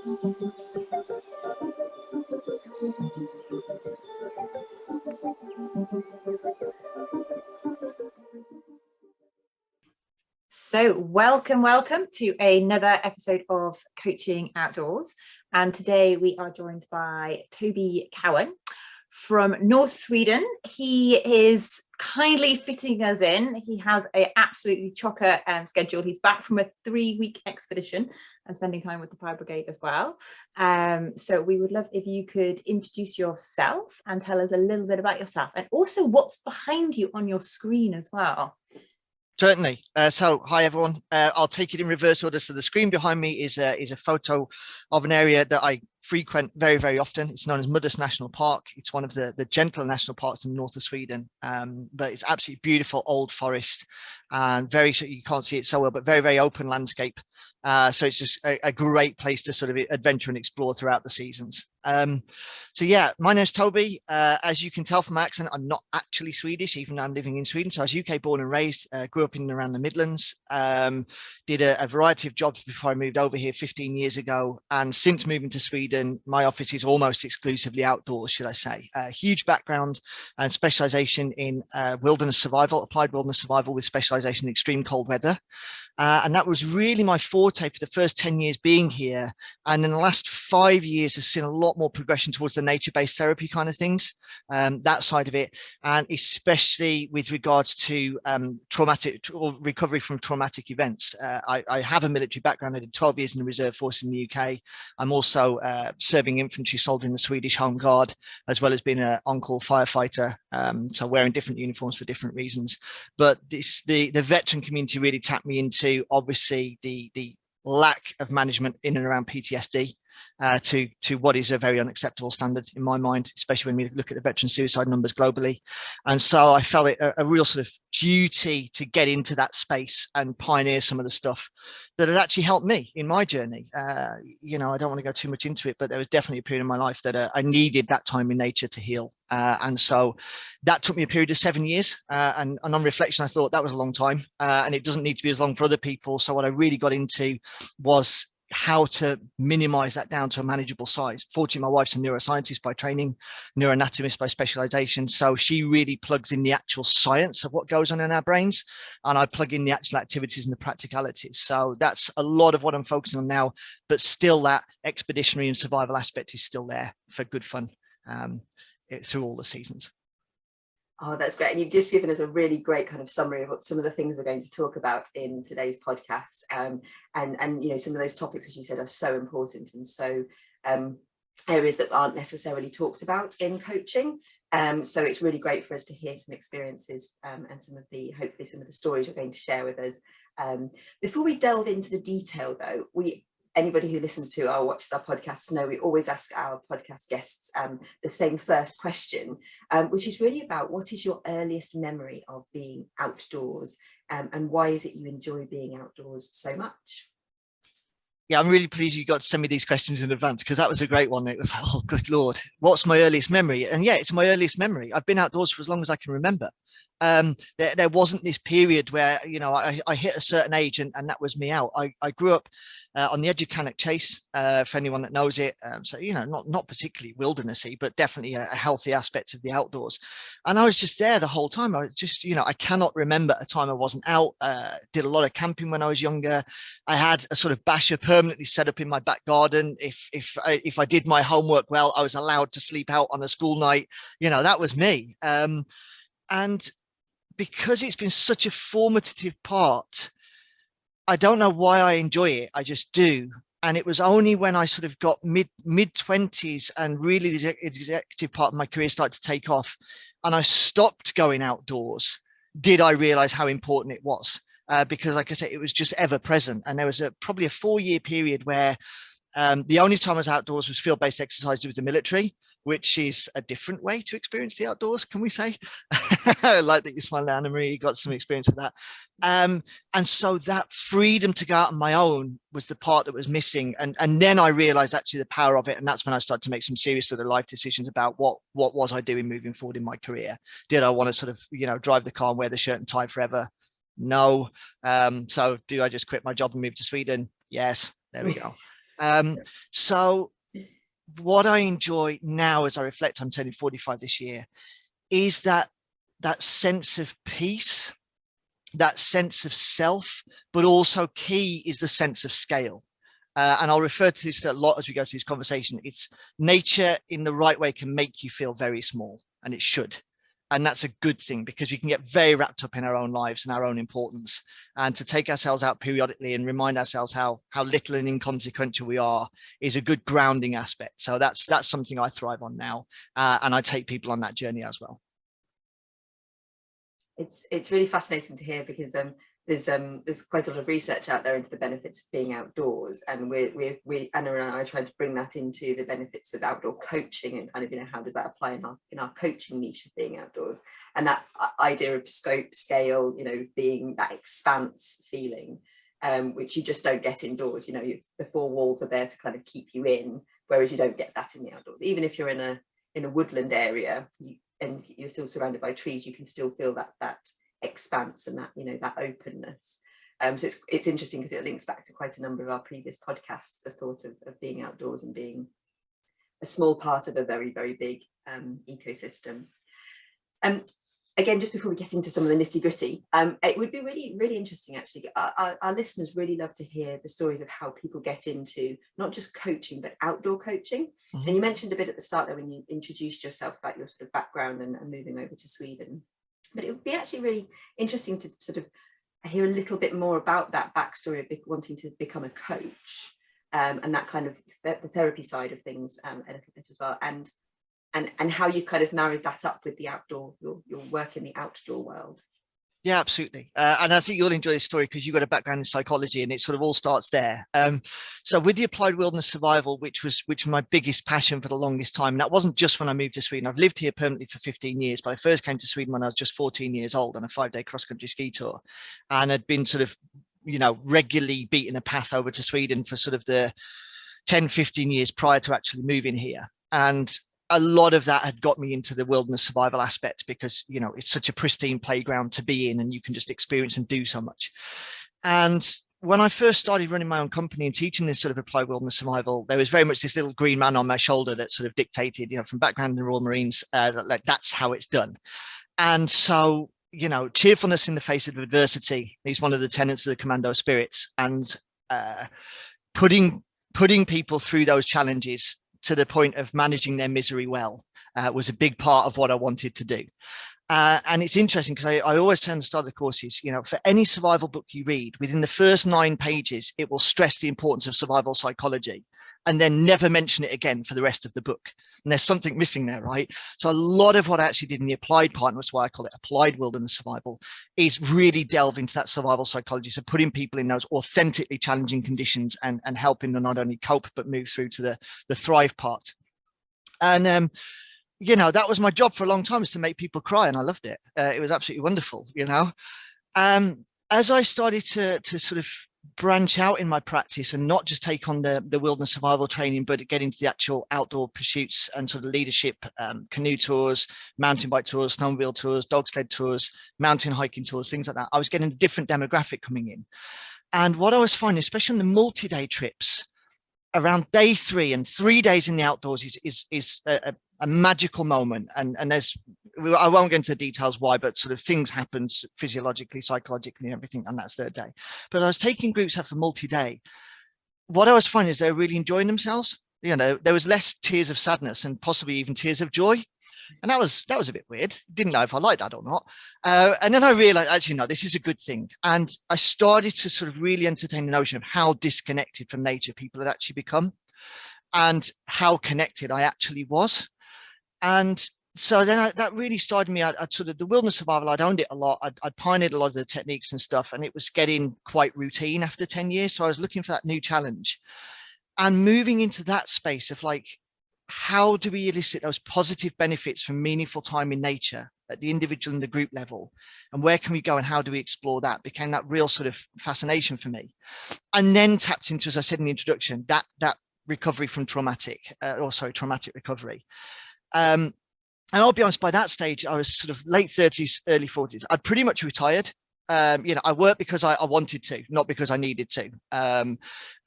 So welcome to another episode of Coaching Outdoors. And today we are joined by Toby Cowern from North Sweden. He is kindly fitting us in. He has an absolutely chocker schedule. He's back from a 3-week expedition and spending time with the fire brigade as well. So we would love if you could introduce yourself and tell us a little bit about yourself, and also what's behind you on your screen as well. Certainly. So hi everyone. I'll take it in reverse order. So the screen behind me is a photo of an area that I frequent very, very often. It's known as Muddus National Park. It's one of the gentler national parks in the north of Sweden, but it's absolutely beautiful old forest, and you can't see it so well, but very, very open landscape. So it's just a great place to sort of adventure and explore throughout the seasons. So yeah, my name's Toby. As you can tell from my accent, I'm not actually Swedish, even though I'm living in Sweden. So I was UK born and raised, grew up in and around the Midlands, did a variety of jobs before I moved over here 15 years ago. And since moving to Sweden, my office is almost exclusively outdoors, should I say. Huge background and specialization in wilderness survival, applied wilderness survival with specialization in extreme cold weather. And that was really my forte for the first 10 years being here. And in the last 5 years, has seen a lot more progression towards the nature-based therapy kind of things, that side of it. And especially with regards to traumatic or recovery from traumatic events. I have a military background. I did 12 years in the reserve force in the UK. I'm also serving infantry soldier in the Swedish Home Guard, as well as being an on-call firefighter. So wearing different uniforms for different reasons. But the veteran community really tapped me into obviously the lack of management in and around PTSD to what is a very unacceptable standard in my mind, especially when we look at the veteran suicide numbers globally. And so I felt it a real sort of duty to get into that space and pioneer some of the stuff that had actually helped me in my journey. You know, I don't want to go too much into it, but there was definitely a period in my life that I needed that time in nature to heal. And so that took me a period of 7 years. And on reflection, I thought that was a long time, and it doesn't need to be as long for other people. So what I really got into was how to minimize that down to a manageable size. Fortunately, my wife's a neuroscientist by training, neuroanatomist by specialization. So she really plugs in the actual science of what goes on in our brains, and I plug in the actual activities and the practicalities. So that's a lot of what I'm focusing on now, but still that expeditionary and survival aspect is still there for good fun through all the seasons. Oh, that's great. And you've just given us a really great kind of summary of what some of the things we're going to talk about in today's podcast. And you know, some of those topics, as you said, are so important and so areas that aren't necessarily talked about in coaching. So it's really great for us to hear some experiences and hopefully some of the stories you're going to share with us. Before we delve into the detail, though, anybody who listens to or watches our podcast know we always ask our podcast guests the same first question, which is really about what is your earliest memory of being outdoors, and why is it you enjoy being outdoors so much? Yeah, I'm really pleased you got to send me these questions in advance, because that was a great one. It was like, oh, good Lord, what's my earliest memory? And yeah, it's my earliest memory. I've been outdoors for as long as I can remember. There wasn't this period where, you know, I hit a certain age and that was me out. I grew up on the edge of Cannock Chase, for anyone that knows it. So, you know, not particularly wildernessy, but definitely a healthy aspect of the outdoors. And I was just there the whole time. I just, you know, I cannot remember a time I wasn't out. Did a lot of camping when I was younger. I had a sort of basher permanently set up in my back garden. If I did my homework well, I was allowed to sleep out on a school night. You know, that was me. And because it's been such a formative part, I don't know why I enjoy it. I just do. And it was only when I sort of got mid-20s and really the executive part of my career started to take off and I stopped going outdoors, did I realize how important it was. Because like I said, it was just ever present. And there was probably a 4-year period where the only time I was outdoors was field-based exercise with the military, which is a different way to experience the outdoors, can we say? I like that you smiled, Anna Marie, you got some experience with that. And so that freedom to go out on my own was the part that was missing. And then I realized actually the power of it. And that's when I started to make some serious sort of life decisions about what was I doing moving forward in my career? Did I want to sort of, you know, drive the car and wear the shirt and tie forever? No. So do I just quit my job and move to Sweden? Yes. There we go. So what I enjoy now as I reflect, I'm turning 45 this year, is that sense of peace, that sense of self, but also key is the sense of scale. And I'll refer to this a lot as we go through this conversation. It's nature in the right way can make you feel very small, and it should. And that's a good thing, because we can get very wrapped up in our own lives and our own importance. And to take ourselves out periodically and remind ourselves how little and inconsequential we are is a good grounding aspect. So that's something I thrive on now. And I take people on that journey as well. It's really fascinating to hear, because there's quite a lot of research out there into the benefits of being outdoors, and we Anna and I are trying to bring that into the benefits of outdoor coaching, and kind of, you know, how does that apply in our coaching niche of being outdoors, and that idea of scope, scale, you know, being that expanse feeling, which you just don't get indoors. You know, the four walls are there to kind of keep you in, whereas you don't get that in the outdoors. Even if you're in a woodland area, and you're still surrounded by trees, you can still feel that expanse and that, you know, that openness. So it's interesting, because it links back to quite a number of our previous podcasts, the thought of being outdoors and being a small part of a very, very big ecosystem. Again, just before we get into some of the nitty gritty, it would be really, really interesting, actually. Our listeners really love to hear the stories of how people get into not just coaching, but outdoor coaching. Mm-hmm. And you mentioned a bit at the start there when you introduced yourself about your sort of background and moving over to Sweden. But it would be actually really interesting to sort of hear a little bit more about that backstory of wanting to become a coach, and that kind of the therapy side of things a little bit as well, and how you've kind of married that up with the outdoor, your work in the outdoor world. Yeah, absolutely. And I think you'll enjoy this story because you've got a background in psychology, and it sort of all starts there. So with the applied wilderness survival, which was my biggest passion for the longest time, and that wasn't just when I moved to Sweden. I've lived here permanently for 15 years, but I first came to Sweden when I was just 14 years old on a 5-day cross-country ski tour, and had been sort of, you know, regularly beating a path over to Sweden for sort of the 10, 15 years prior to actually moving here. And a lot of that had got me into the wilderness survival aspect, because, you know, it's such a pristine playground to be in, and you can just experience and do so much. And when I first started running my own company and teaching this sort of applied wilderness survival, there was very much this little green man on my shoulder that sort of dictated, you know, from background in the Royal Marines, like that's how it's done. And so, you know, cheerfulness in the face of adversity is one of the tenets of the commando spirits, and putting people through those challenges to the point of managing their misery well was a big part of what I wanted to do. And it's interesting because I always tell the start of the courses, you know, for any survival book you read, within the first 9 pages, it will stress the importance of survival psychology, and then never mention it again for the rest of the book. And there's something missing there, right? So a lot of what I actually did in the applied part, and that's why I call it applied wilderness survival, is really delve into that survival psychology. So putting people in those authentically challenging conditions and helping them not only cope, but move through to the thrive part. And, you know, that was my job for a long time, is to make people cry. And I loved it. It was absolutely wonderful, you know. As I started to sort of branch out in my practice and not just take on the wilderness survival training, but get into the actual outdoor pursuits and sort of leadership, canoe tours, mountain bike tours, snowmobile tours, dog sled tours, mountain hiking tours, things like that, I was getting a different demographic coming in. And what I was finding, especially on the multi-day trips, around day 3 and 3 days in the outdoors is a magical moment. And there's, I won't go into the details why, but sort of things happen physiologically, psychologically, everything on that 3rd day. But I was taking groups out for multi-day. What I was finding is they were really enjoying themselves. You know, there was less tears of sadness and possibly even tears of joy. And that was a bit weird. Didn't know if I liked that or not. And then I realized, actually, no, this is a good thing. And I started to sort of really entertain the notion of how disconnected from nature people had actually become, and how connected I actually was. And so then that really started me. I'd sort of, the wilderness survival, I'd owned it a lot. I'd pioneered a lot of the techniques and stuff, and it was getting quite routine after 10 years. So I was looking for that new challenge and moving into that space of like, how do we elicit those positive benefits from meaningful time in nature at the individual and the group level, and where can we go and how do we explore that, became that real sort of fascination for me. And then tapped into, as I said in the introduction, that recovery from traumatic recovery. And I'll be honest, by that stage, I was sort of late 30s, early 40s. I'd pretty much retired. I worked because I wanted to, not because I needed to.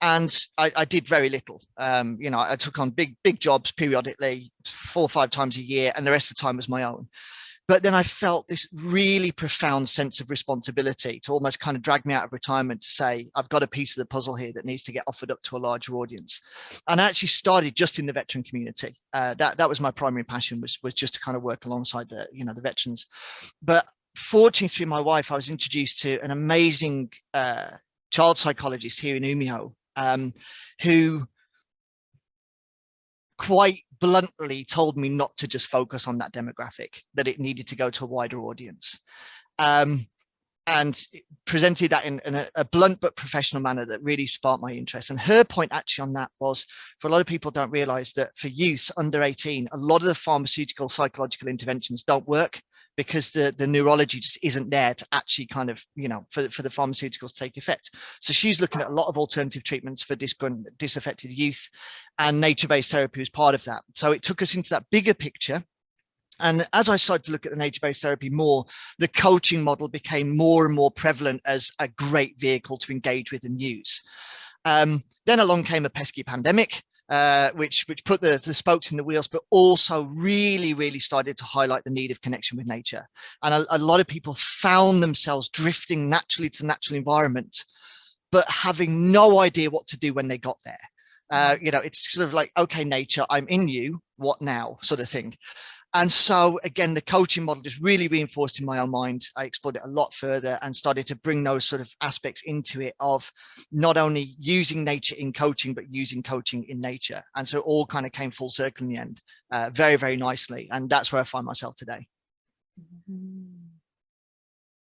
And I did very little. I took on big jobs periodically, 4 or 5 times a year, and the rest of the time was my own. But then I felt this really profound sense of responsibility to almost kind of drag me out of retirement to say, I've got a piece of the puzzle here that needs to get offered up to a larger audience. And I actually started just in the veteran community. That was my primary passion, was just to kind of work alongside the veterans. But fortunately, through my wife, I was introduced to an amazing child psychologist here in Umeå, who quite bluntly told me not to just focus on that demographic, that it needed to go to a wider audience. And presented that in a blunt but professional manner that really sparked my interest. And her point actually on that was, for a lot of people don't realize that for youth under 18, a lot of the pharmaceutical psychological interventions don't work, because the neurology just isn't there to actually kind of, for the pharmaceuticals to take effect. So she's looking at a lot of alternative treatments for disaffected youth, and nature-based therapy was part of that. So it took us into that bigger picture. And as I started to look at the nature-based therapy more, the coaching model became more and more prevalent as a great vehicle to engage with and use. Then along came a pesky pandemic, which put the spokes in the wheels, but also really started to highlight the need of connection with nature. And a lot of people found themselves drifting naturally to the natural environment, but having no idea what to do when they got there. It's sort of like, okay, nature, I'm in you, what now, sort of thing. And so again, the coaching model just really reinforced in my own mind. I explored it a lot further and started to bring those sort of aspects into it, of not only using nature in coaching, but using coaching in nature. And so it all kind of came full circle in the end, very nicely. And that's where I find myself today.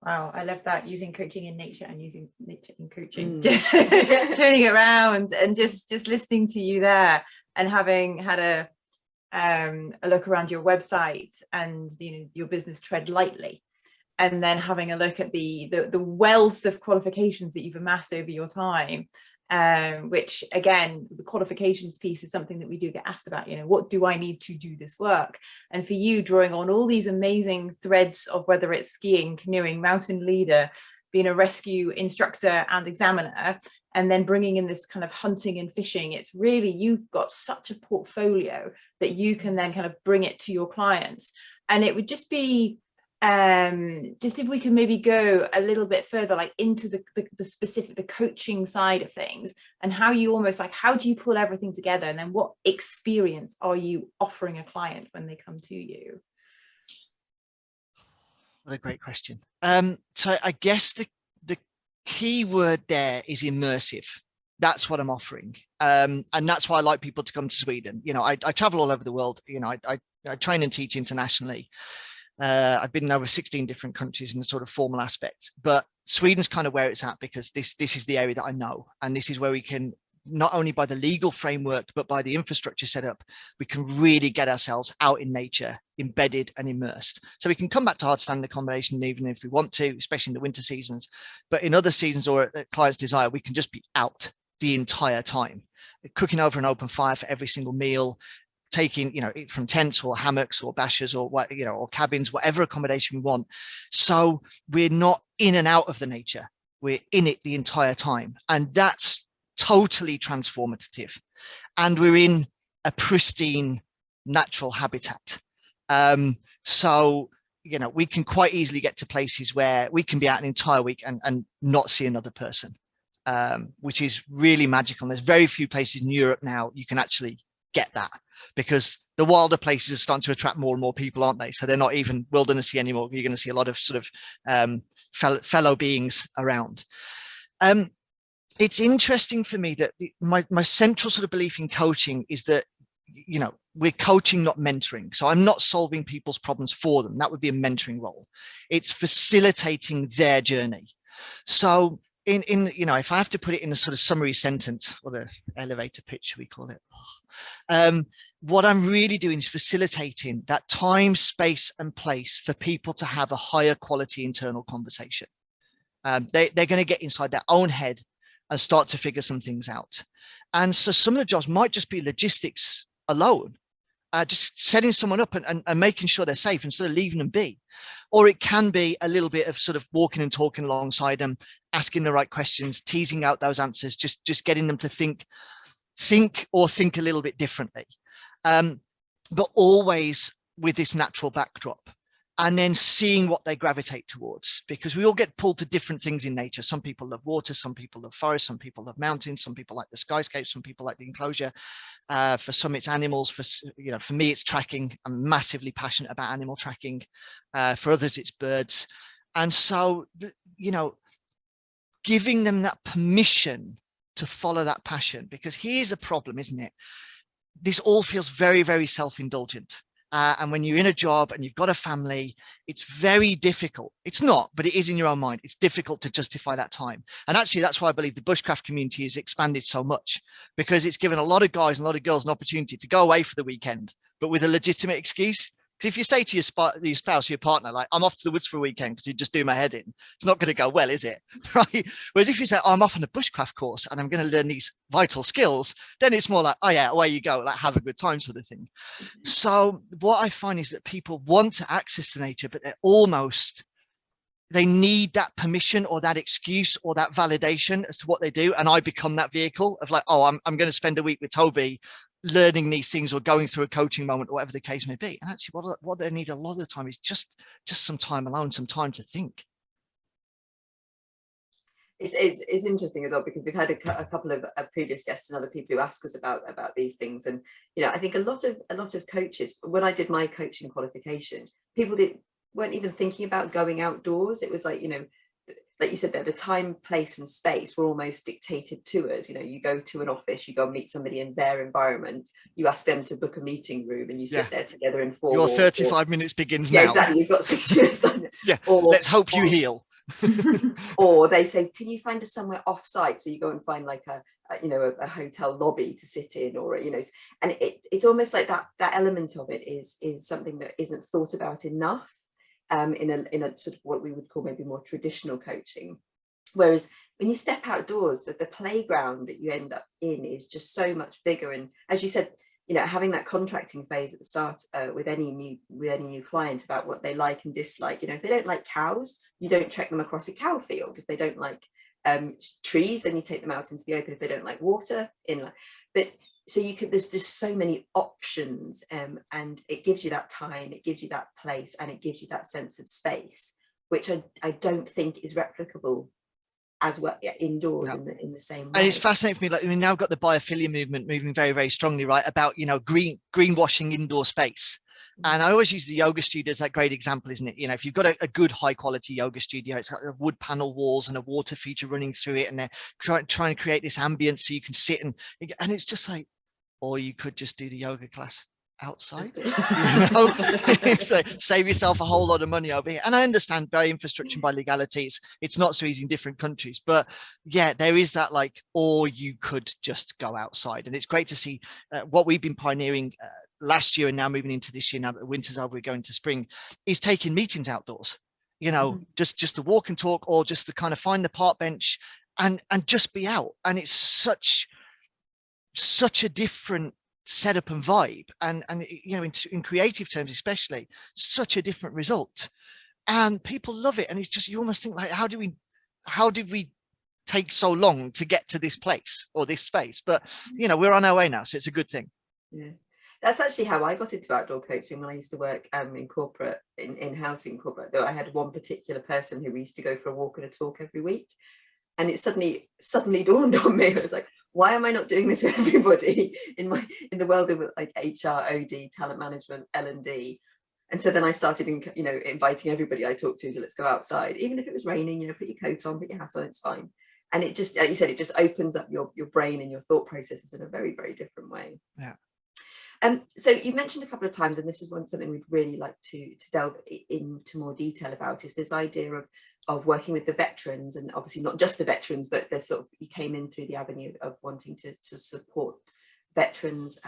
Wow, I love that, using coaching in nature and using nature in coaching. Turning it around and just listening to you there, and having had a look around your website and your business Tread Lightly, and then having a look at the wealth of qualifications that you've amassed over your time, which again, the qualifications piece is something that we do get asked about. What do I need to do this work? And for you, drawing on all these amazing threads of whether it's skiing, canoeing, mountain leader, being a rescue instructor and examiner, and then bringing in this kind of hunting and fishing, it's really, you've got such a portfolio that you can then kind of bring it to your clients. And it would just be, just if we can maybe go a little bit further, like into the specific, the coaching side of things, and how you almost like, how do you pull everything together? And then what experience are you offering a client when they come to you? What a great question. So I guess the key word there is immersive. That's what I'm offering. And that's why I like people to come to Sweden. I travel all over the world. I train and teach internationally. I've been in over 16 different countries in the sort of formal aspect, but Sweden's kind of where it's at, because this is the area that I know. And this is where we can, not only by the legal framework, but by the infrastructure set up, we can really get ourselves out in nature, embedded and immersed. So we can come back to hard standing accommodation even if we want to, especially in the winter seasons. But in other seasons, or at client's desire, we can just be out the entire time, cooking over an open fire for every single meal, taking, from tents or hammocks or bashers or what, or cabins, whatever accommodation we want. So we're not in and out of the nature. We're in it the entire time. And that's totally transformative. And we're in a pristine natural habitat. So we can quite easily get to places where we can be out an entire week and not see another person, which is really magical. And there's very few places in Europe now you can actually get that, because the wilder places are starting to attract more and more people, aren't they? So they're not even wildernessy anymore. You're going to see a lot of sort of fellow beings around. It's interesting for me that my central sort of belief in coaching is that, we're coaching, not mentoring. So I'm not solving people's problems for them. That would be a mentoring role. It's facilitating their journey. So if I have to put it in a sort of summary sentence, or the elevator pitch, we call it, what I'm really doing is facilitating that time, space and place for people to have a higher quality internal conversation. They're going to get inside their own head and start to figure some things out. And so some of the jobs might just be logistics alone. just setting someone up and making sure they're safe and sort of leaving them be. Or it can be a little bit of sort of walking and talking alongside them, asking the right questions, teasing out those answers, just getting them to think a little bit differently. But always with this natural backdrop, and then seeing what they gravitate towards, because we all get pulled to different things in nature. Some people love water, some people love forest, some people love mountains, some people like the skyscape, some people like the enclosure. For some it's animals, for me it's tracking. I'm massively passionate about animal tracking. For others it's birds. And so, giving them that permission to follow that passion, because here's a problem, isn't it? This all feels very, very self-indulgent. And when you're in a job and you've got a family, it's very difficult. It's not, but it is in your own mind. It's difficult to justify that time. And actually, that's why I believe the bushcraft community has expanded so much, because it's given a lot of guys and a lot of girls an opportunity to go away for the weekend, but with a legitimate excuse. Because if you say to your spouse, your partner, like, I'm off to the woods for a weekend because you just do my head in, it's not going to go well, is it? Right? Whereas if you say, I'm off on a bushcraft course and I'm going to learn these vital skills, then it's more like, oh yeah, away you go, like have a good time sort of thing. So what I find is that people want to access the nature, but they need that permission or that excuse or that validation as to what they do. And I become that vehicle of like, oh, I'm going to spend a week with Toby learning these things or going through a coaching moment or whatever the case may be. And actually what they need a lot of the time is just some time alone, some time to think. It's interesting as well, because we've had a couple of previous guests and other people who ask us about these things. And, I think a lot of coaches, when I did my coaching qualification, people weren't even thinking about going outdoors. It was like, like you said there, the time, place and space were almost dictated to us. You go to an office, you go meet somebody in their environment, you ask them to book a meeting room and you sit there together in 4 Your 35 minutes begins now. Yeah, exactly. You've got 6 years. Yeah, let's hope you heal. Or they say, can you find us somewhere off-site? So you go and find like a hotel lobby to sit in, or and it's almost like that element of it is something that isn't thought about enough in a sort of what we would call maybe more traditional coaching. Whereas when you step outdoors, the playground that you end up in is just so much bigger. And as you said, having that contracting phase at the start with any new client about what they like and dislike. If they don't like cows, you don't trek them across a cow field. If they don't like trees, then you take them out into the open. If they don't like water, inland. But so there's just so many options, and it gives you that time, it gives you that place, and it gives you that sense of space, which I don't think is replicable as well indoors in the same way. And it's fascinating for me, like, now I've got the biophilia movement moving very, very strongly, right, about greenwashing indoor space. And I always use the yoga studio as that great example, isn't it? If you've got a good high quality yoga studio, it's got wood panel walls and a water feature running through it, and they're trying to create this ambience so you can sit and it's just like, or you could just do the yoga class outside. So save yourself a whole lot of money over here. And I understand by infrastructure and by legalities, it's not so easy in different countries, but yeah, there is that like, or you could just go outside. And it's great to see what we've been pioneering last year and now moving into this year, now that the winter's over, we're going to spring, is taking meetings outdoors, just to walk and talk, or just to kind of find the park bench and just be out. And it's such a different setup and vibe, and in creative terms especially, such a different result, and people love it. And it's just, you almost think like, how did we take so long to get to this place or this space? But we're on our way now, so it's a good thing. Yeah, that's actually how I got into outdoor coaching when I used to work in corporate, in housing corporate. Though I had one particular person who we used to go for a walk and a talk every week, and it suddenly dawned on me. It was like, why am I not doing this with everybody in the world of like HR, OD, talent management, L&D? And so then I started, inviting everybody I talked to let's go outside, even if it was raining. Put your coat on, put your hat on, it's fine. And it just, like you said, it just opens up your brain and your thought processes in a very, very different way. Yeah. So you mentioned a couple of times, and this is something we'd really like to delve into more detail about, is this idea of working with the veterans, and obviously not just the veterans, but there's you came in through the avenue of wanting to support veterans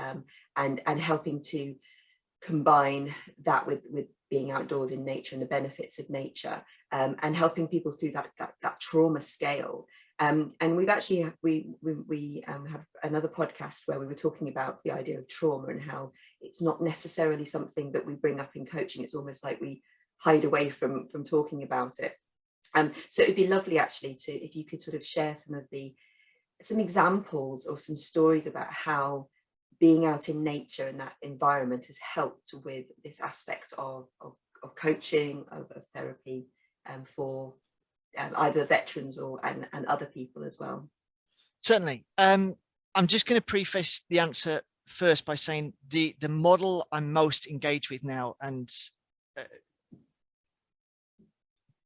and helping to combine that with being outdoors in nature and the benefits of nature, and helping people through that trauma scale. And we've actually we have another podcast where we were talking about the idea of trauma and how it's not necessarily something that we bring up in coaching. It's almost like we hide away from talking about it. So it'd be lovely actually if you could sort of share some examples or some stories about how being out in nature and that environment has helped with this aspect of coaching, of therapy, for either veterans and other people as well. Certainly. I'm just going to preface the answer first by saying the model I'm most engaged with now, and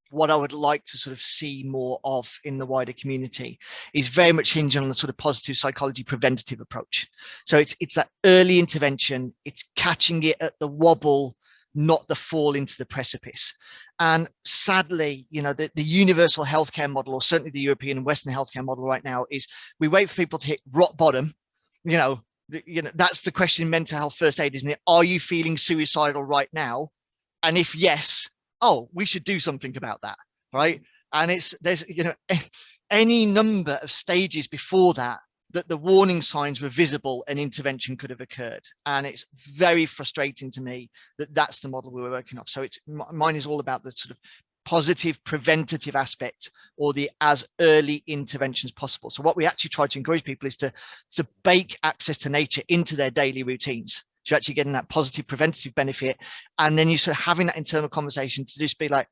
what I would like to sort of see more of in the wider community, is very much hinged on the sort of positive psychology preventative approach. So it's that early intervention, it's catching it at the wobble, not the fall into the precipice. And sadly, you know, the universal healthcare model, or certainly the European and Western healthcare model right now, is we wait for people to hit rock bottom. You know, that's the question in mental health first aid, isn't it? Are you feeling suicidal right now? And if yes, oh, we should do something about that, right? And there's, you know, any number of stages before that the warning signs were visible and intervention could have occurred. And it's very frustrating to me that that's the model we were working off. So mine is all about the sort of positive preventative aspect, or the as early intervention as possible. So what we actually try to encourage people is to bake access to nature into their daily routines. So you're actually getting that positive preventative benefit. And then you're sort of having that internal conversation to just be like,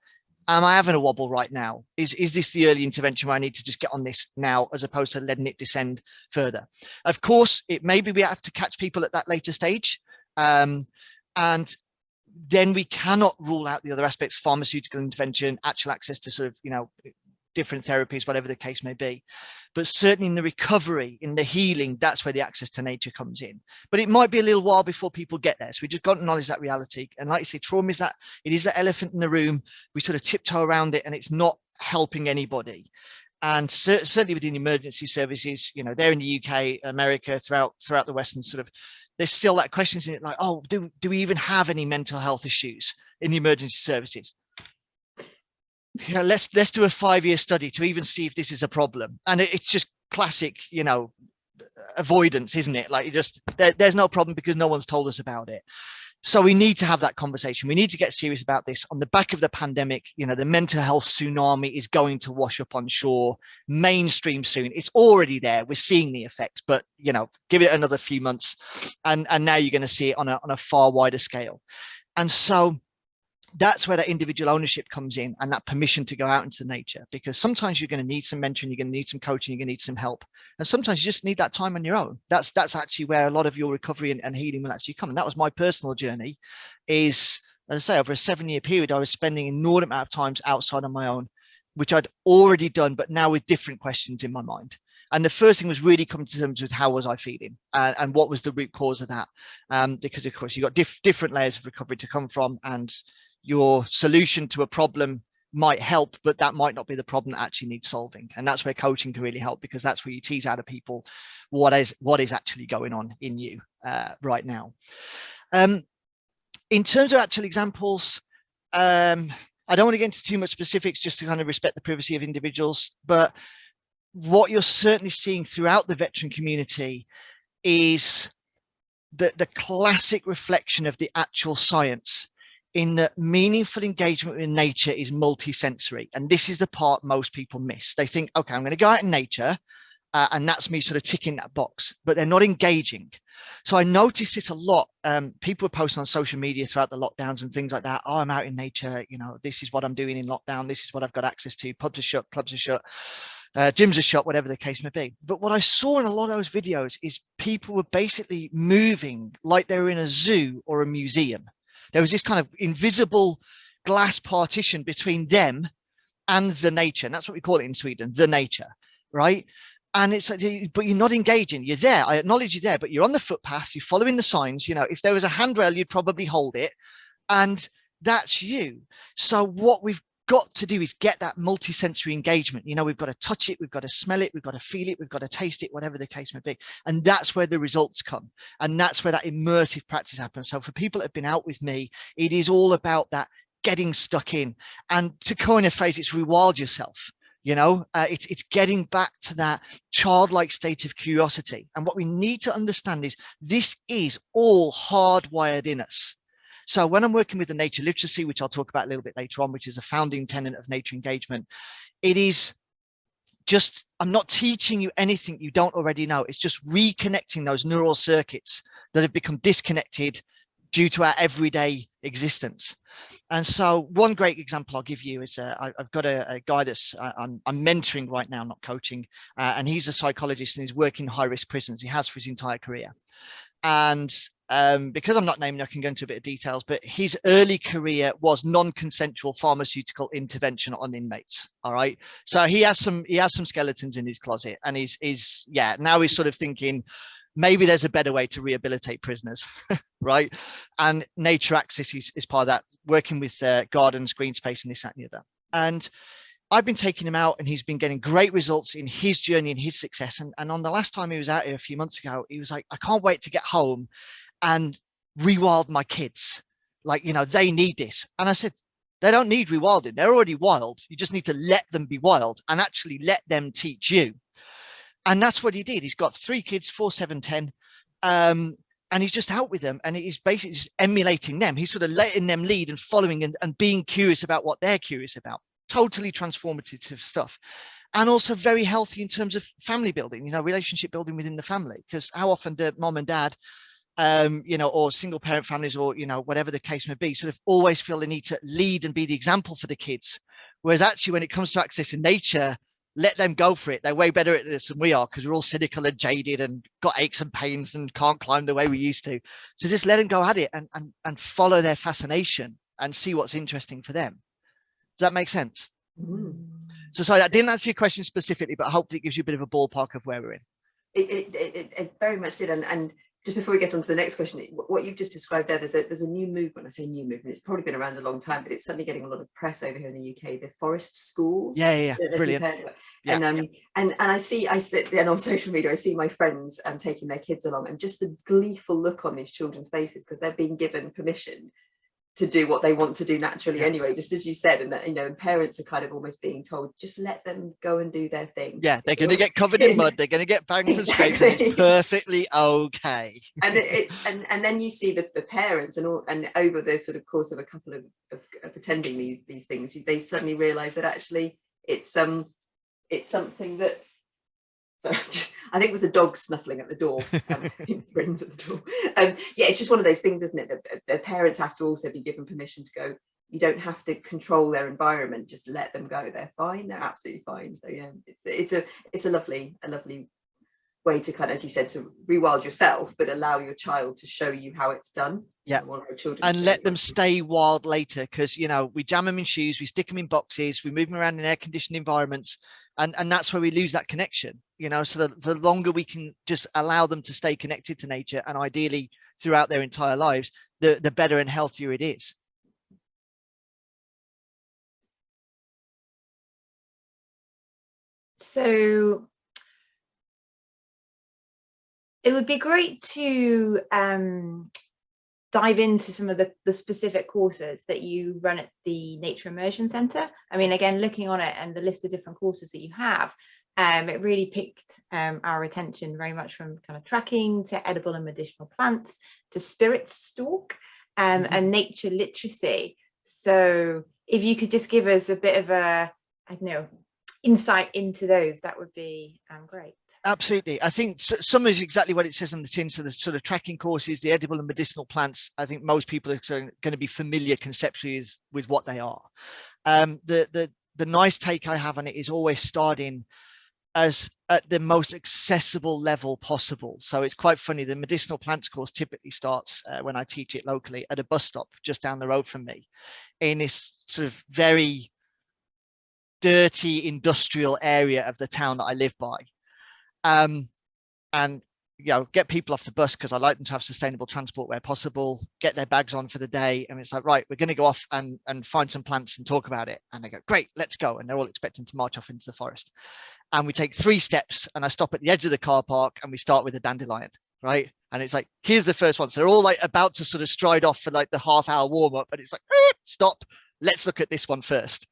am I having a wobble right now? Is this the early intervention where I need to just get on this now, as opposed to letting it descend further? Of course, it maybe we have to catch people at that later stage. And then we cannot rule out the other aspects, pharmaceutical intervention, actual access to sort of, you know, different therapies, whatever the case may be. But certainly in the recovery, in the healing, that's where the access to nature comes in. But it might be a little while before people get there. So we just got to acknowledge that reality. And like you say, trauma is that, it is the elephant in the room. We sort of tiptoe around it and it's not helping anybody. And certainly within emergency services, you know, they're in the UK, America, throughout the Western sort of, there's still that questions in it, like, oh, do we even have any mental health issues in the emergency services? You know, let's do a 5-year study to even see if this is a problem. And it's just classic, you know, avoidance, isn't it? Like, there's no problem because no one's told us about it. So we need to have that conversation. We need to get serious about this. On the back of the pandemic, you know, the mental health tsunami is going to wash up on shore mainstream soon. It's already there. We're seeing the effects, but, you know, give it another few months. And now you're going to see it on a far wider scale. And so that's where that individual ownership comes in, and that permission to go out into nature, because sometimes you're going to need some mentoring, you're going to need some coaching, you're going to need some help. And sometimes you just need that time on your own. That's actually where a lot of your recovery and healing will actually come. And that was my personal journey, is, as I say, over a 7-year period, I was spending an inordinate amount of times outside on my own, which I'd already done, but now with different questions in my mind. And the first thing was really coming to terms with how was I feeling, and what was the root cause of that? Because of course you've got different layers of recovery to come from, and your solution to a problem might help, but that might not be the problem that actually needs solving. And that's where coaching can really help, because that's where you tease out of people what is actually going on in you right now. In terms of actual examples, I don't want to get into too much specifics, just to kind of respect the privacy of individuals, but what you're certainly seeing throughout the veteran community is the classic reflection of the actual science, in that meaningful engagement with nature is multisensory. And this is the part most people miss. They think, okay, I'm going to go out in nature, and that's me sort of ticking that box, but they're not engaging. So I noticed it a lot. People are posting on social media throughout the lockdowns and things like that. Oh, I'm out in nature. You know, this is what I'm doing in lockdown. This is what I've got access to. Pubs are shut, clubs are shut, gyms are shut, whatever the case may be. But what I saw in a lot of those videos is people were basically moving like they were in a zoo or a museum. There was this kind of invisible glass partition between them and the nature. And that's what we call it in Sweden, the nature, right? And it's like, but you're not engaging. You're there. I acknowledge you're there, but you're on the footpath. You're following the signs. You know, if there was a handrail, you'd probably hold it. And that's you. So what we've got to do is get that multi-sensory engagement. You know, we've got to touch it, we've got to smell it, we've got to feel it, we've got to taste it, whatever the case may be. And that's where the results come. And that's where that immersive practice happens. So for people that have been out with me, it is all about that getting stuck in. And to coin a phrase, it's rewild yourself. You know, it's getting back to that childlike state of curiosity. And what we need to understand is this is all hardwired in us. So when I'm working with the nature literacy, which I'll talk about a little bit later on, which is a founding tenet of nature engagement, it is just, I'm not teaching you anything you don't already know. It's just reconnecting those neural circuits that have become disconnected due to our everyday existence. And so one great example I'll give you is I've got a guy that's I'm mentoring right now, not coaching, and he's a psychologist and he's working in high-risk prisons. He has for his entire career. And because I'm not naming, I can go into a bit of details, but his early career was non-consensual pharmaceutical intervention on inmates. All right. So he has some skeletons in his closet, and now he's sort of thinking, maybe there's a better way to rehabilitate prisoners, right? And Nature Access is part of that, working with gardens, green space, and this, that, and the other. And I've been taking him out and he's been getting great results in his journey and his success. And on the last time he was out here a few months ago, he was like, I can't wait to get home and rewild my kids. Like, you know, they need this. And I said, they don't need rewilding. They're already wild. You just need to let them be wild and actually let them teach you. And that's what he did. He's got 3 kids, 4, 7, 10. And he's just out with them and he's basically just emulating them. He's sort of letting them lead and following and being curious about what they're curious about. Totally transformative stuff. And also very healthy in terms of family building, you know, relationship building within the family. Because how often do mom and dad, you know, or single parent families, or, you know, whatever the case may be, sort of always feel the need to lead and be the example for the kids. Whereas actually when it comes to accessing nature, let them go for it. They're way better at this than we are because we're all cynical and jaded and got aches and pains and can't climb the way we used to. So just let them go at it and follow their fascination and see what's interesting for them. Does that make sense? Mm. So sorry, I didn't answer your question specifically, but hopefully it gives you a bit of a ballpark of where we're in. It very much did. And just before we get on to the next question, what you've just described there, there's a new movement. I say new movement, it's probably been around a long time, but it's suddenly getting a lot of press over here in the UK, the forest schools. Yeah. Brilliant. Yeah. And I see and on social media, I see my friends taking their kids along, and just the gleeful look on these children's faces because they're being given permission to do what they want to do naturally anyway, just as you said. And you know, and parents are kind of almost being told, just let them go and do their thing. Yeah, they're going to get covered in mud, they're going to get bangs and scrapes, and it's perfectly okay. And and then you see the parents and over the sort of course of a couple of attending these things, they suddenly realize that actually it's something that, sorry, I think there's a dog snuffling at the door. Britain's at the door. Yeah, it's just one of those things, isn't it? That the parents have to also be given permission to go. You don't have to control their environment. Just let them go. They're fine. They're absolutely fine. So yeah, it's a lovely way to kind of, as you said, to rewild yourself, but allow your child to show you how it's done. Yeah, and let them stay wild later, because, you know, we jam them in shoes, we stick them in boxes, we move them around in air-conditioned environments, and that's where we lose that connection. You know, so the longer we can just allow them to stay connected to nature, and ideally throughout their entire lives, the better and healthier it is. So it would be great to dive into some of the specific courses that you run at the Nature Immersion Centre. I mean, again, looking on it and the list of different courses that you have, it really picked our attention very much, from kind of tracking to edible and medicinal plants to spirit stalk and nature literacy. So if you could just give us a bit of a, I don't know, insight into those, that would be great. Absolutely. I think some is exactly what it says on the tin. So the sort of tracking courses, the edible and medicinal plants, I think most people are going to be familiar conceptually with what they are. The nice take I have on it is always starting as at the most accessible level possible. So it's quite funny. The medicinal plants course typically starts when I teach it locally at a bus stop just down the road from me, in this sort of very dirty industrial area of the town that I live by. And get people off the bus, because I like them to have sustainable transport where possible, get their bags on for the day. And it's like, right, we're going to go off and find some plants and talk about it. And they go, great, let's go. And they're all expecting to march off into the forest. And we take 3 steps, and I stop at the edge of the car park, and we start with a dandelion, right? And it's like, here's the first one. So they're all like about to sort of stride off for like the half-hour warm up. And it's like, stop, let's look at this one first.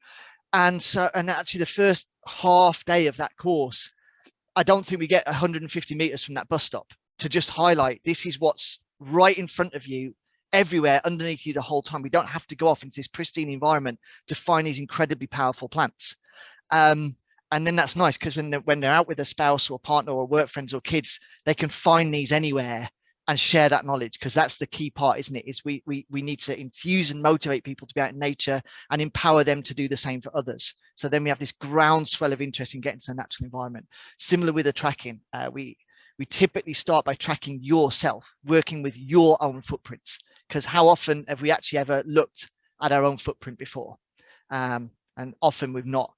And actually the first half day of that course, I don't think we get 150 meters from that bus stop to just highlight this is what's right in front of you, everywhere, underneath you the whole time. We don't have to go off into this pristine environment to find these incredibly powerful plants. And then that's nice, because when they're out with a spouse or partner or work friends or kids, they can find these anywhere and share that knowledge, because that's the key part, isn't it? Is we need to infuse and motivate people to be out in nature and empower them to do the same for others. So then we have this groundswell of interest in getting to the natural environment. Similar with the tracking, we typically start by tracking yourself, working with your own footprints, because how often have we actually ever looked at our own footprint before? And often we've not.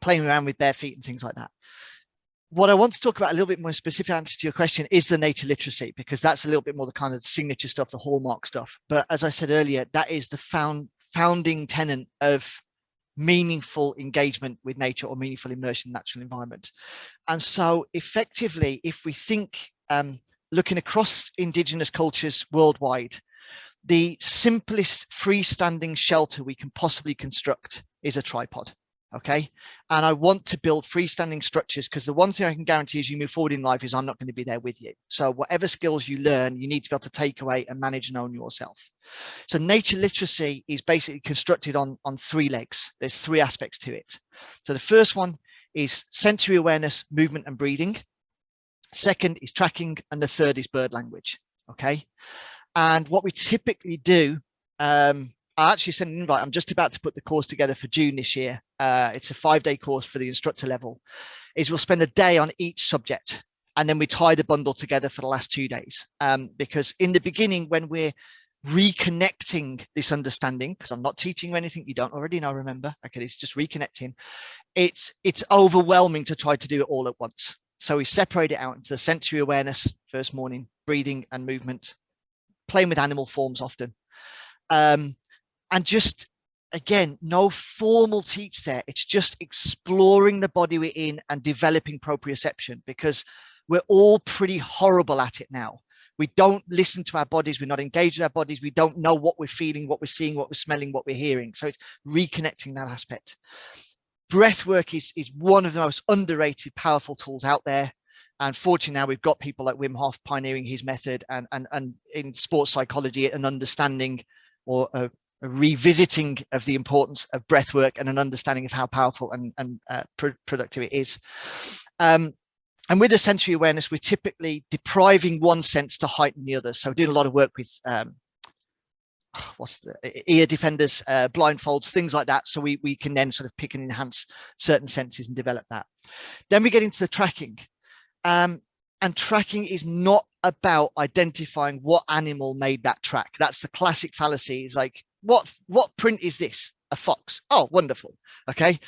Playing around with bare feet and things like that. What I want to talk about, a little bit more specific answer to your question, is the nature literacy, because that's a little bit more the kind of signature stuff, the hallmark stuff. But as I said earlier, that is the founding tenet of meaningful engagement with nature, or meaningful immersion in natural environment. And so effectively, if we think looking across indigenous cultures worldwide, the simplest freestanding shelter we can possibly construct is a tripod. Okay. And I want to build freestanding structures, because the one thing I can guarantee as you move forward in life is I'm not going to be there with you. So whatever skills you learn, you need to be able to take away and manage and own yourself. So nature literacy is basically constructed on 3 legs. There's 3 aspects to it. So the first one is sensory awareness, movement and breathing. Second is tracking. And the third is bird language. Okay. And what we typically do, I actually sent an invite. I'm just about to put the course together for June this year. It's a 5-day course for the instructor level. Is we'll spend a day on each subject, and then we tie the bundle together for the last 2 days. Because in the beginning, when we're reconnecting this understanding, because I'm not teaching you anything you don't already know, remember, okay, it's just reconnecting. It's overwhelming to try to do it all at once. So we separate it out into the sensory awareness, first morning, breathing and movement, playing with animal forms often. And just, again, no formal teach there. It's just exploring the body we're in and developing proprioception, because we're all pretty horrible at it now. We don't listen to our bodies. We're not engaged with our bodies. We don't know what we're feeling, what we're seeing, what we're smelling, what we're hearing. So it's reconnecting that aspect. Breath work is one of the most underrated, powerful tools out there. And fortunately now we've got people like Wim Hof pioneering his method, and in sports psychology, an understanding or a revisiting of the importance of breath work and an understanding of how powerful and productive it is. And with the sensory awareness, we're typically depriving one sense to heighten the other. So doing a lot of work with ear defenders, blindfolds, things like that. So we can then sort of pick and enhance certain senses and develop that. Then we get into the tracking. And tracking is not about identifying what animal made that track. That's the classic fallacy. Is like, what print is this? A fox. Oh, wonderful. Okay.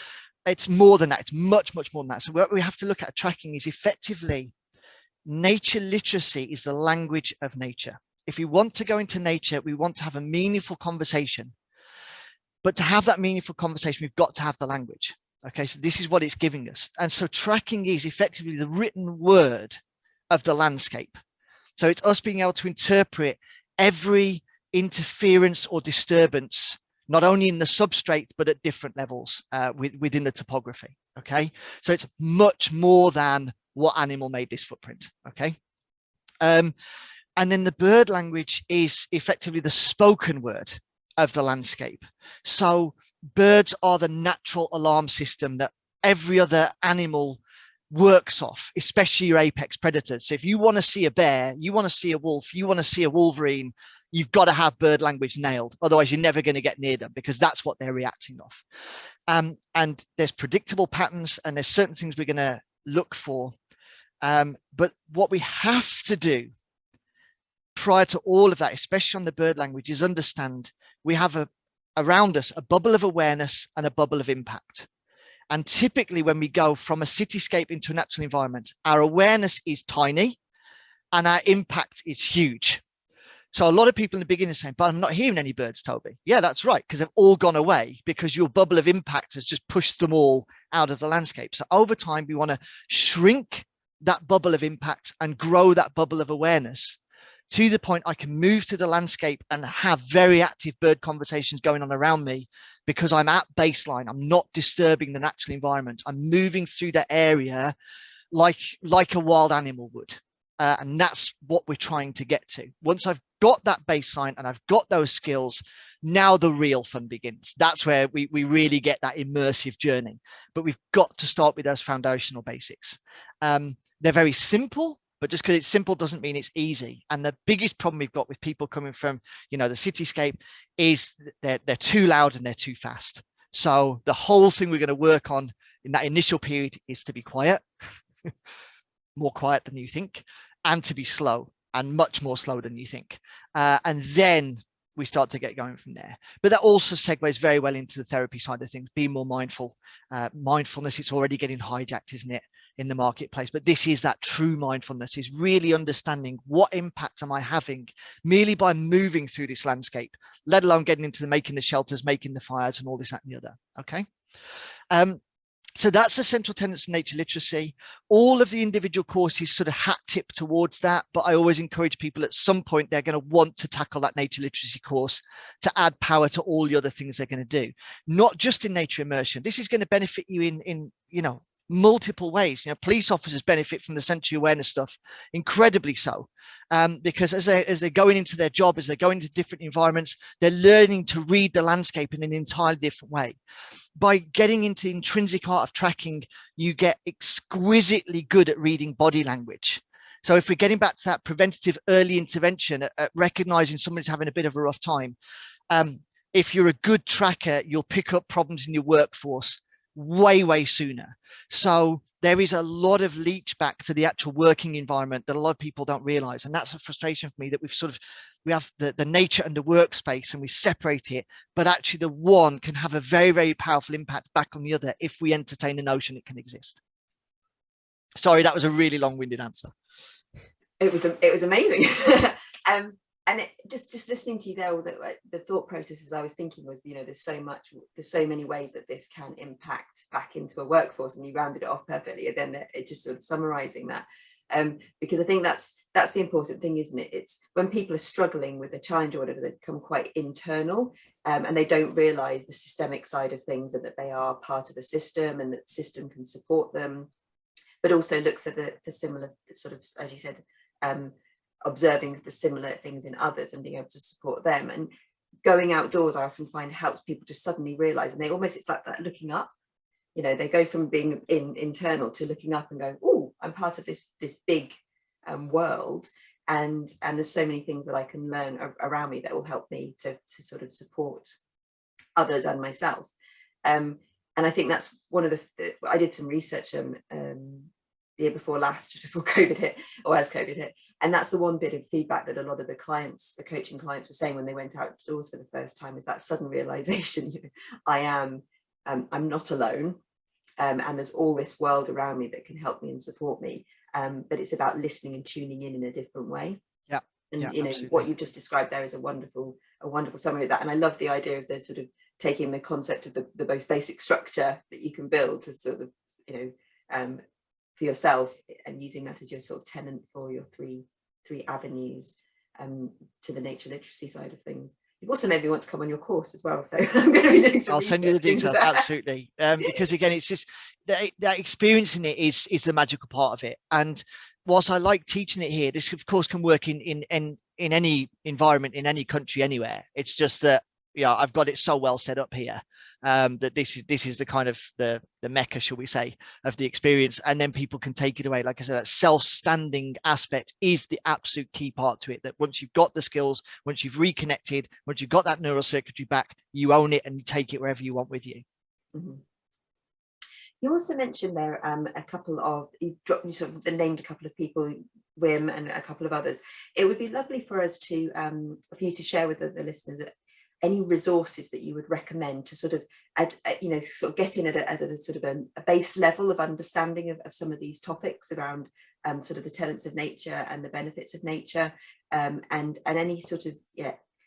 It's more than that. It's much, much more than that. So what we have to look at tracking is effectively nature literacy is the language of nature. If we want to go into nature, we want to have a meaningful conversation. But to have that meaningful conversation, we've got to have the language. Okay, so this is what it's giving us. And so tracking is effectively the written word of the landscape. So it's us being able to interpret every interference or disturbance, not only in the substrate, but at different levels within the topography. Okay, so it's much more than what animal made this footprint. Okay. And then the bird language is effectively the spoken word of the landscape. So birds are the natural alarm system that every other animal works off, especially your apex predators. So if you want to see a bear, you want to see a wolf, you want to see a wolverine, you've got to have bird language nailed. Otherwise, you're never going to get near them, because that's what they're reacting off. And there's predictable patterns, and there's certain things we're going to look for. But what we have to do prior to all of that, especially on the bird language, is understand we have around us a bubble of awareness and a bubble of impact. And typically when we go from a cityscape into a natural environment, our awareness is tiny and our impact is huge. So a lot of people in the beginning are saying, but I'm not hearing any birds, Toby. Yeah, that's right, because they've all gone away because your bubble of impact has just pushed them all out of the landscape. So over time, we want to shrink that bubble of impact and grow that bubble of awareness to the point I can move to the landscape and have very active bird conversations going on around me because I'm at baseline. I'm not disturbing the natural environment. I'm moving through that area like a wild animal would. And that's what we're trying to get to. Once I've got that baseline and I've got those skills, now the real fun begins. That's where we really get that immersive journey. But we've got to start with those foundational basics. They're very simple, but just because it's simple doesn't mean it's easy. And the biggest problem we've got with people coming from, the cityscape is they're too loud and they're too fast. So the whole thing we're going to work on in that initial period is to be quiet, more quiet than you think, and to be slow, and much more slow than you think. And then we start to get going from there. But that also segues very well into the therapy side of things. Be more mindful. Mindfulness, it's already getting hijacked, isn't it, in the marketplace? But this is that true mindfulness, is really understanding what impact am I having merely by moving through this landscape, let alone getting into making the shelters, making the fires and all this, that and the other. Okay. So that's the central tenets of nature literacy. All of the individual courses sort of hat tip towards that, but I always encourage people at some point they're going to want to tackle that nature literacy course to add power to all the other things they're going to do, not just in nature immersion. This is going to benefit you in multiple ways. Police officers benefit from the sensory awareness stuff incredibly so, because as they're going into their job, as they're going into different environments, they're learning to read the landscape in an entirely different way. By getting into the intrinsic art of tracking, you get exquisitely good at reading body language. So if we're getting back to that preventative early intervention at recognizing somebody's having a bit of a rough time, if you're a good tracker, you'll pick up problems in your workforce way sooner. So there is a lot of leach back to the actual working environment that a lot of people don't realize, and that's a frustration for me, that we have the nature and the workspace and we separate it, but actually the one can have a very powerful impact back on the other if we entertain the notion it can exist. Sorry, that was a really long-winded answer. It was amazing. And just listening to you there, all the thought processes I was thinking was, there's so many ways that this can impact back into a workforce, and you rounded it off perfectly. And then it just sort of summarizing that, because I think that's the important thing, isn't it? It's when people are struggling with a challenge or whatever, they become quite internal, and they don't realize the systemic side of things, and that they are part of a system and that the system can support them, but also look for the similar sort of, as you said, observing the similar things in others and being able to support them. And going outdoors, I often find, helps people just suddenly realize, and it's like that looking up, they go from being internal to looking up and go, oh, I'm part of this big world, and there's so many things that I can learn around me that will help me to sort of support others and myself. And I think that's one of I did some research the year before last, just before COVID hit, or as COVID hit. And that's the one bit of feedback that a lot of the coaching clients were saying when they went outdoors for the first time, is that sudden realization, I'm not alone. And there's all this world around me that can help me and support me. But it's about listening and tuning in a different way. Yeah. And absolutely. What you've just described there is a wonderful summary of that. And I love the idea of the sort of taking the concept of the most basic structure that you can build to sort of, for yourself, and using that as your sort of tenant for your three avenues to the nature literacy side of things. You've also made me want to come on your course as well, so I'm going to be doing some I'll send you the details. Absolutely. Because again, it's just that experiencing it is the magical part of it. And whilst I like teaching it here, this of course can work in any environment, in any country, anywhere. It's just that I've got it so well set up here that this is the kind of the mecca, shall we say, of the experience, and then people can take it away. Like I said, that self-standing aspect is the absolute key part to it, that once you've got the skills, once you've reconnected, once you've got that neural circuitry back, you own it and you take it wherever you want with you. Mm-hmm. You also mentioned there a couple of, you sort of named a couple of people, Wim and a couple of others. It would be lovely for us to for you to share with the listeners any resources that you would recommend to sort of sort of get in at a sort of a base level of understanding of some of these topics around sort of the tenets of nature and the benefits of nature, and any sort of,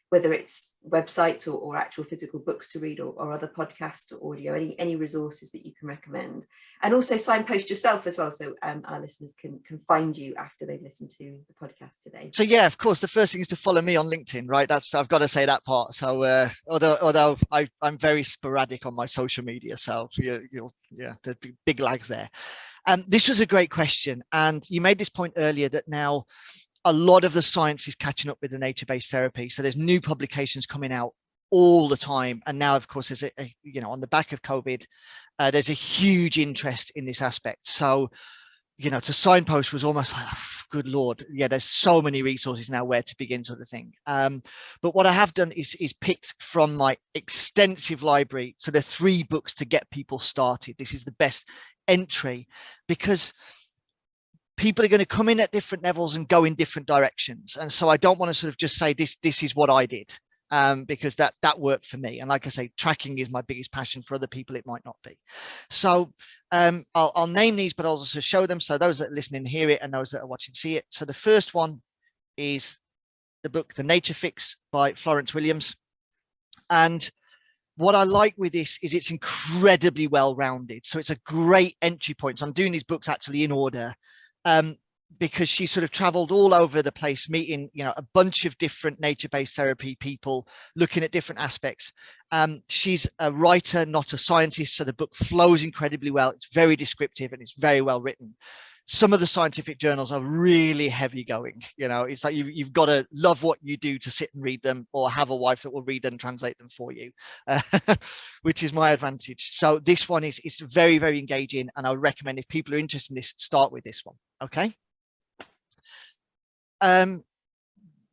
whether it's websites or actual physical books to read, or other podcasts or audio, any resources that you can recommend, and also signpost yourself as well, so our listeners can find you after they've listened to the podcast today. So yeah, of course, the first thing is to follow me on LinkedIn, right? I've got to say that part. So although I'm very sporadic on my social media, so the big lags there. This was a great question, and you made this point earlier that now a lot of the science is catching up with the nature-based therapy. So there's new publications coming out all the time. And now, of course, there's on the back of COVID, there's a huge interest in this aspect. So, to signpost was almost like, oh, good Lord. Yeah, there's so many resources now where to begin, sort of thing. But what I have done is picked from my extensive library. So there are 3 books to get people started. This is the best entry, because people are going to come in at different levels and go in different directions. And so I don't want to sort of just say this is what I did, because that worked for me. And like I say, tracking is my biggest passion. For other people, it might not be. So I'll name these, but I'll also show them, so those that are listening hear it, and those that are watching see it. So the first one is the book, The Nature Fix by Florence Williams. And what I like with this is it's incredibly well-rounded. So it's a great entry point. So I'm doing these books actually in order, because she sort of traveled all over the place, meeting, a bunch of different nature-based therapy people, looking at different aspects. She's a writer, not a scientist. So the book flows incredibly well. It's very descriptive and it's very well written. Some of the scientific journals are really heavy going. It's like you've got to love what you do to sit and read them, or have a wife that will read and translate them for you, which is my advantage. So this one is very, very engaging, and I would recommend, if people are interested in this, start with this one. Okay.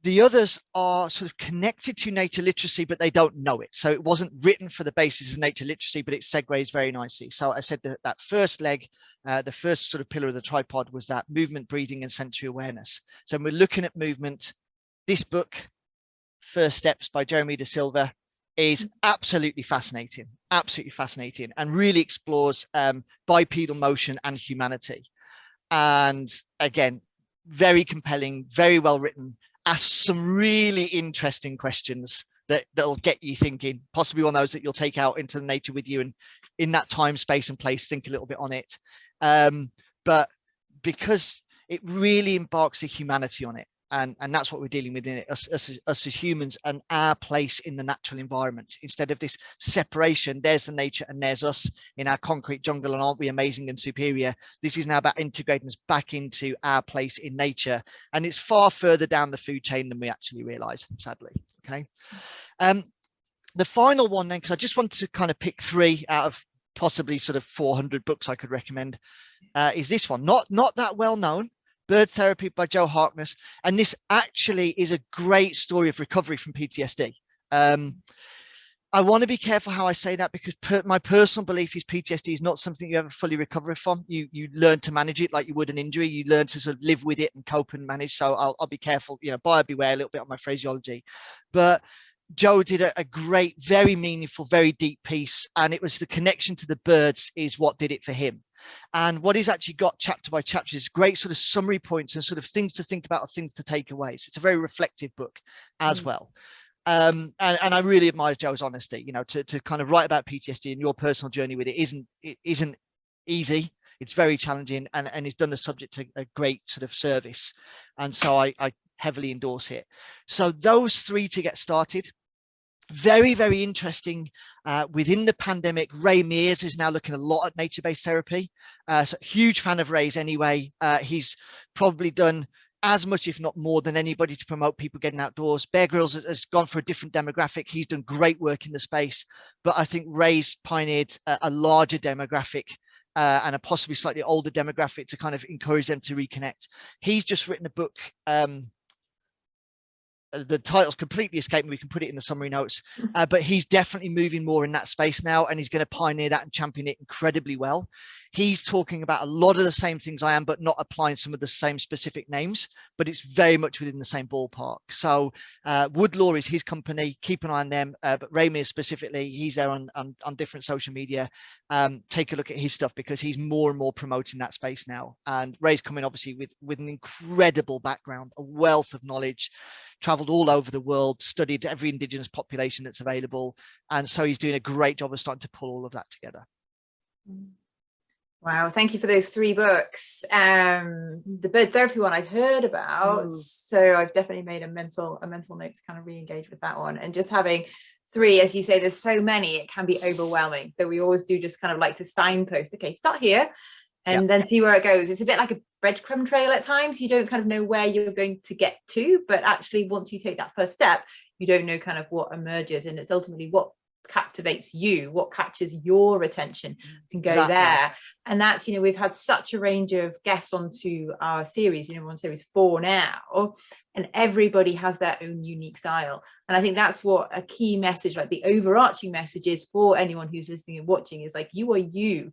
The others are sort of connected to nature literacy, but they don't know it. So it wasn't written for the basis of nature literacy, but it segues very nicely. So I said that first leg, the first sort of pillar of the tripod, was that movement, breathing, and sensory awareness. So when we're looking at movement, this book, First Steps by Jeremy De Silva, is absolutely fascinating, and really explores bipedal motion and humanity. And again, very compelling, very well written, asks some really interesting questions that'll get you thinking, possibly one of those that you'll take out into nature with you, and in that time, space, and place, think a little bit on it. But because it really embarks the humanity on it, and that's what we're dealing with in it, us as humans, and our place in the natural environment, instead of this separation. There's the nature and there's us in our concrete jungle, and aren't we amazing and superior? This is now about integrating us back into our place in nature, and it's far further down the food chain than we actually realize, sadly. Okay. The final one then, because I just want to kind of pick 3 out of possibly sort of 400 books I could recommend, is this one. Not that well known, Bird Therapy by Joe Harkness. And this actually is a great story of recovery from PTSD. I want to be careful how I say that, because my personal belief is PTSD is not something you ever fully recover from. You learn to manage it like you would an injury. You learn to sort of live with it and cope and manage. So I'll be careful, buyer beware a little bit on my phraseology. But Joe did a great, very meaningful, very deep piece. And it was the connection to the birds is what did it for him. And what he's actually got chapter by chapter is great sort of summary points and sort of things to think about, or things to take away. So it's a very reflective book as well. And I really admire Joe's honesty, to kind of write about PTSD and your personal journey with it isn't easy. It's very challenging, and he's done the subject to a great sort of service. And so I heavily endorse it. So those 3 to get started. Very, very interesting. Within the pandemic, Ray Mears is now looking a lot at nature-based therapy. So huge fan of Ray's anyway. He's probably done as much, if not more, than anybody to promote people getting outdoors. Bear Grylls has gone for a different demographic. He's done great work in the space, but I think Ray's pioneered a larger demographic, and a possibly slightly older demographic, to kind of encourage them to reconnect. He's just written a book, the title's completely escaped me. We can put it in the summary notes, but he's definitely moving more in that space now, and he's going to pioneer that and champion it incredibly well. He's talking about a lot of the same things I am, but not applying some of the same specific names, but it's very much within the same ballpark. So Woodlaw is his company. Keep an eye on them. But Raymir specifically, he's there on different social media. Take a look at his stuff, because he's more and more promoting that space now. And Ray's coming obviously with an incredible background, a wealth of knowledge, traveled all over the world, studied every indigenous population that's available. And so he's doing a great job of starting to pull all of that together. Wow, thank you for those 3 books. The bird therapy one I've heard about, so I've definitely made a mental note to kind of re-engage with that one. And just having 3, as you say, there's so many, it can be overwhelming. So we always do just kind of like to signpost, okay, start here and then see where it goes. It's a bit like a breadcrumb trail at times. You don't kind of know where you're going to get to, but actually once you take that first step, you don't know kind of what emerges, and it's ultimately what captivates you, what catches your attention, can go there. And that's, you know, we've had such a range of guests onto our series, you know, we're on series 4 now, and everybody has their own unique style. And I think that's what a key message, like the overarching message is for anyone who's listening and watching, is like, you are you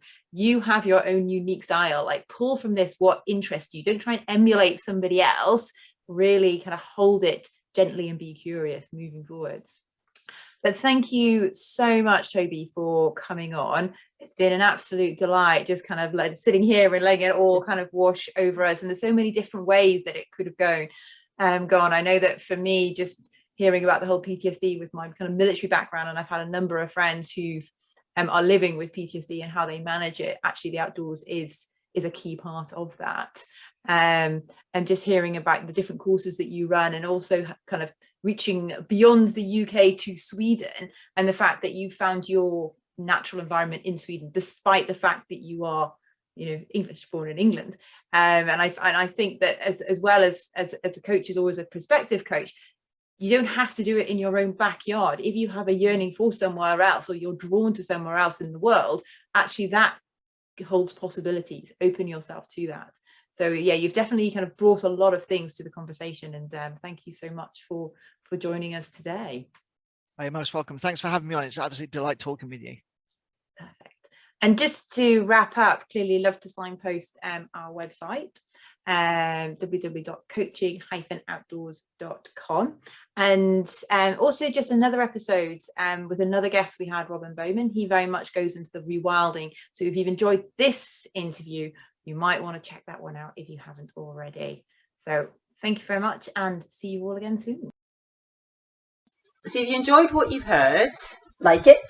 have your own unique style. Like, pull from this what interests you. Don't try and emulate somebody else, really kind of hold it gently and be curious moving forwards. But thank you so much, Toby, for coming on. It's been an absolute delight just kind of like sitting here and letting it all kind of wash over us. And there's so many different ways that it could have gone. I know that for me, just hearing about the whole PTSD with my kind of military background, and I've had a number of friends who are living with PTSD and how they manage it. Actually, the outdoors is a key part of that. And just hearing about the different courses that you run, and also kind of reaching beyond the UK to Sweden, and the fact that you found your natural environment in Sweden, despite the fact that you are, you know, English born in England. And I think that as well as a coach is always a prospective coach, you don't have to do it in your own backyard. If you have a yearning for somewhere else, or you're drawn to somewhere else in the world, actually that holds possibilities. Open yourself to that. So yeah, you've definitely kind of brought a lot of things to the conversation, and thank you so much for joining us today. You're most welcome. Thanks for having me on. It's an absolute delight talking with you. Perfect. And just to wrap up, clearly love to signpost our website, www.coaching-outdoors.com, and also just another episode with another guest we had, Robin Bowman. He very much goes into the rewilding. So if you've enjoyed this interview, you might want to check that one out if you haven't already. So thank you very much, and see you all again soon. So if you enjoyed what you've heard, like it,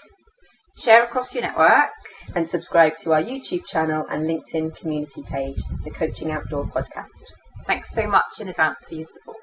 share across your network, and subscribe to our YouTube channel and LinkedIn community page, the Coaching Outdoor Podcast. Thanks so much in advance for your support.